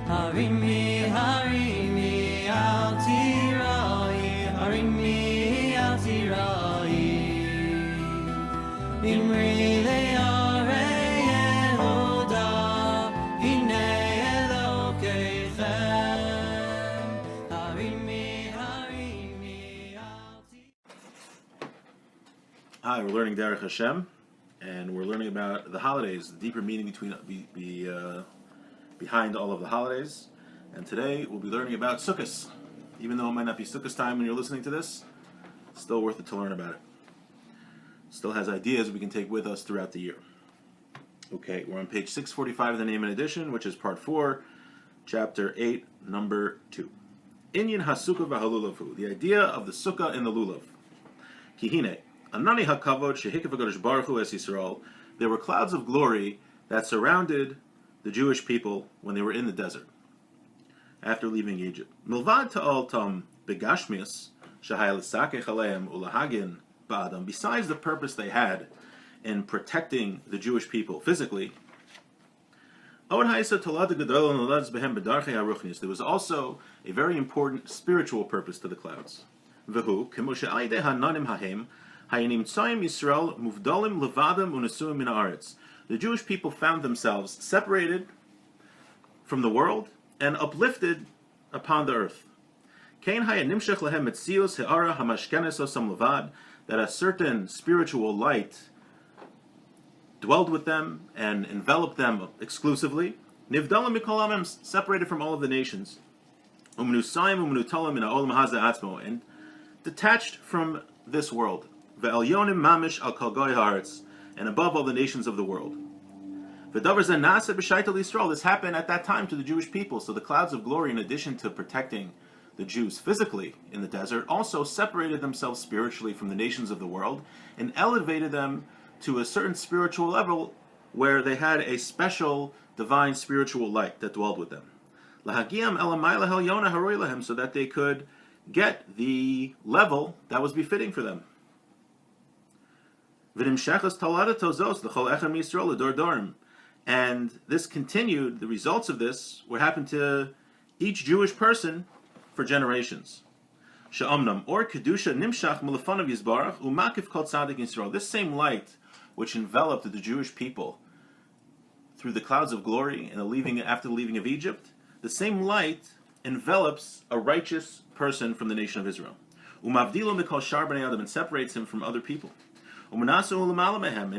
Harimi, harimi, al tirai, harimi, al tirai. Imri le'arei Yehuda, hinei Elokeichem. Harimi, harimi, al tirai. Hi, we're learning Derech Hashem, and we're learning about the holidays, the deeper meaning behind all of the holidays. And today we'll be learning about Sukkos. Even though it might not be Sukkos time when you're listening to this, still worth it to learn about it. Still has ideas we can take with us throughout the year. Okay, we're on page 645 of the Naaman edition, which is part 4, chapter 8, number 2. Inyan HaSukkah v'halulavu, the idea of the Sukkah and the Lulav. Kihine, Anani HaKavod shehikav HaKadosh Baruch Hu es Yisrael, there were clouds of glory that surrounded the Jewish people when they were in the desert after leaving Egypt. Milvad ta'al tam begashmius shahayel sakech aleim ulahagin ba'adam. Besides the purpose they had in protecting the Jewish people physically, there was also a very important spiritual purpose to the clouds. V'hu k'moshe hananim hahem hayanim tzayim Yisrael muvdalim levadam unesuim min haaretz. The Jewish people found themselves separated from the world and uplifted upon the earth. That a certain spiritual light dwelled with them and enveloped them exclusively. Separated from all of the nations. And detached from this world. And above all the nations of the world. This happened at that time to the Jewish people. So the clouds of glory, in addition to protecting the Jews physically in the desert, also separated themselves spiritually from the nations of the world and elevated them to a certain spiritual level where they had a special divine spiritual light that dwelled with them. So that they could get the level that was befitting for them. And this continued, the results of this, what happened to each Jewish person for generations. This same light which enveloped the Jewish people through the clouds of glory and after the leaving of Egypt, the same light envelops a righteous person from the nation of Israel. And separates him from other people. And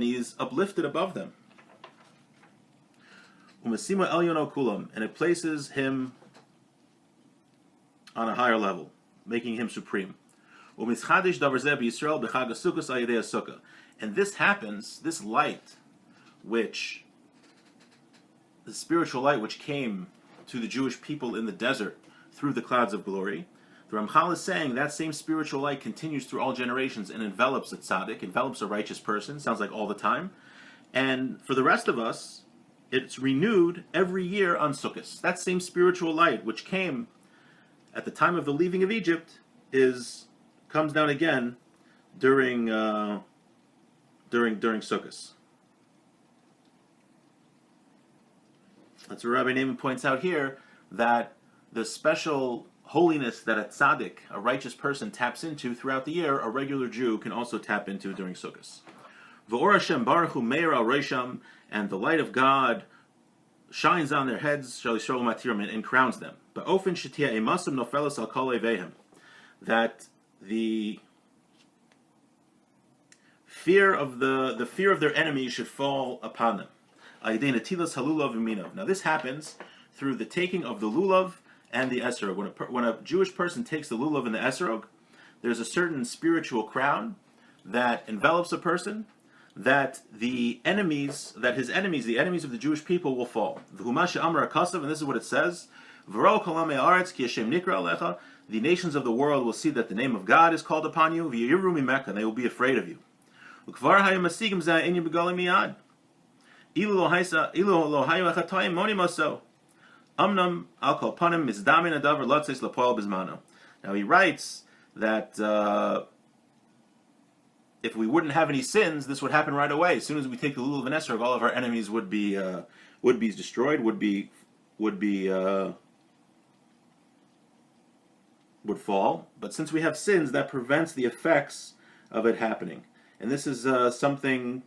he is uplifted above them. And it places him on a higher level, making him supreme. And this happens, this light, the spiritual light which came to the Jewish people in the desert through the clouds of glory, the Ramchal is saying that same spiritual light continues through all generations and envelops a tzaddik, envelops a righteous person, sounds like all the time. And for the rest of us, it's renewed every year on Sukkos. That same spiritual light which came at the time of the leaving of Egypt comes down again during Sukkos. That's what Rabbi Naaman points out here, that the special holiness that a tzaddik, a righteous person, taps into throughout the year, a regular Jew can also tap into during Sukkos. V'or Hashem baruch hu meir al reisham, and the light of God shines on their heads, and crowns them. But ofen shetia emasam nofelas al kol evehem, that the fear of their enemies should fall upon them. Now this happens through the taking of the lulav and the esrog. When a Jewish person takes the lulav and the esrog, there's a certain spiritual crown that envelops a person, that the enemies of the Jewish people will fall. And this is what it says: the nations of the world will see that the name of God is called upon you, and they will be afraid of you. Now he writes that if we wouldn't have any sins, this would happen right away. As soon as we take the lulav and esrog, all of our enemies would be destroyed, would be would be would fall. But since we have sins, that prevents the effects of it happening. And this is something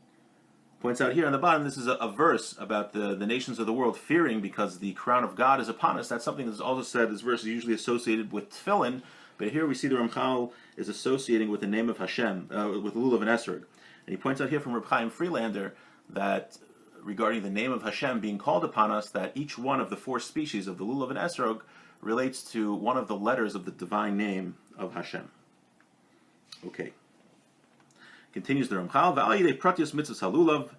points out here on the bottom. This is a verse about the nations of the world fearing because the crown of God is upon us. That's something that's also said. This verse is usually associated with tefillin, but here we see the Ramchal is associating with the name of Hashem, with lulav and esrog. And he points out here from Reb Chaim Friedlander that regarding the name of Hashem being called upon us, that each one of the four species of the lulav and esrog relates to one of the letters of the divine name of Hashem. Okay. Continues the Ramchal, V'al pratius mitzvahs halulav,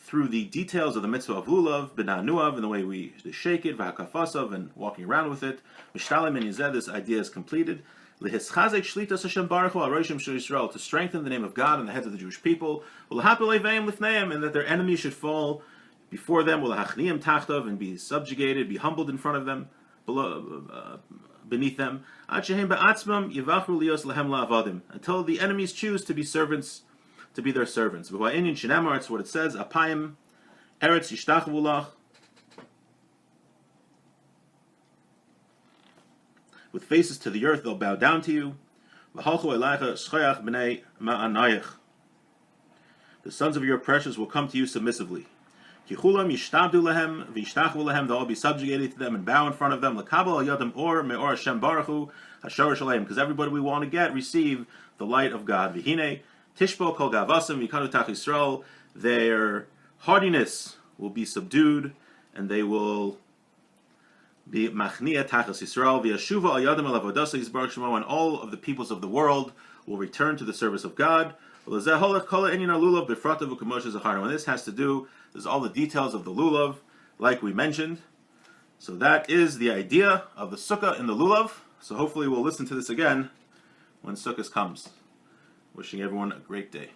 through the details of the mitzvah of lulav, b'na'nuav, and the way we shake it, v'hakafasav, and walking around with it, mishtalim and yizeh, this idea is completed, l'hischazek shlitas Hashem baruch hu al roshim shel Yisrael, to strengthen the name of God on the heads of the Jewish people, v'l'hapel eiveim lifneim, and that their enemies should fall before them, v'l'hachniim tachtav, and be subjugated, be humbled in front of them, beneath them, until the enemies choose to be servants, to be their servants. It's what it says, Apayim, Eretz Yishtachu, with faces to the earth they'll bow down to you. The sons of your oppressors will come to you submissively. They'll all be subjugated to them and bow in front of them. Because everybody we want to get, receive the light of God. Their hardiness will be subdued, and they will be machnia tachas Yisrael. And all of the peoples of the world will return to the service of God. When this has to do, there's all the details of the lulav, like we mentioned. So that is the idea of the sukkah in the lulav. So hopefully we'll listen to this again when Sukkos comes. Wishing everyone a great day.